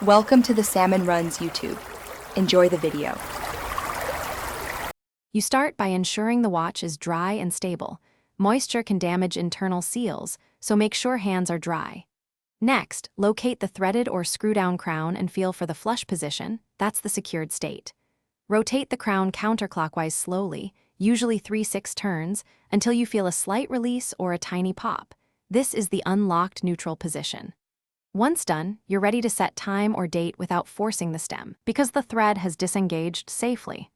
Welcome to the Salmon Runs YouTube. Enjoy the video. You start by ensuring the watch is dry and stable. Moisture can damage internal seals, so make sure hands are dry. Next, locate the threaded or screw-down crown and feel for the flush position. That's the secured state. Rotate the crown counterclockwise slowly, usually 3-6 turns, until you feel a slight release or a tiny pop. This is the unlocked neutral position. Once done, you're ready to set time or date without forcing the stem, because the thread has disengaged safely.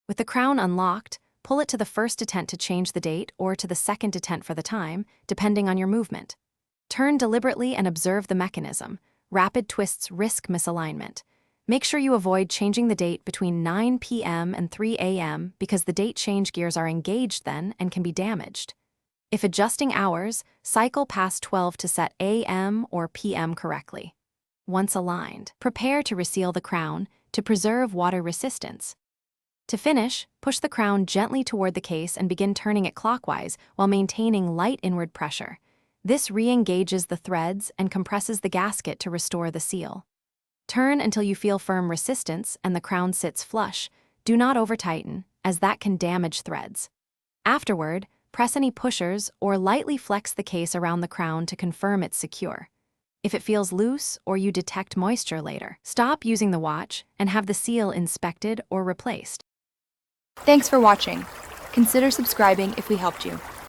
With the crown unlocked, pull it to the first detent to change the date or to the second detent for the time, depending on your movement. Turn deliberately and observe the mechanism. Rapid twists risk misalignment. Make sure you avoid changing the date between 9 p.m. and 3 a.m. because the date change gears are engaged then and can be damaged. If adjusting hours, cycle past 12 to set a.m. or p.m. correctly. Once aligned, prepare to reseal the crown to preserve water resistance. To finish, push the crown gently toward the case and begin turning it clockwise while maintaining light inward pressure. This re-engages the threads and compresses the gasket to restore the seal. Turn until you feel firm resistance and the crown sits flush. Do not over-tighten, as that can damage threads. Afterward, press any pushers or lightly flex the case around the crown to confirm it's secure. If it feels loose or you detect moisture later, stop using the watch and have the seal inspected or replaced. Thanks for watching. Consider subscribing if we helped you.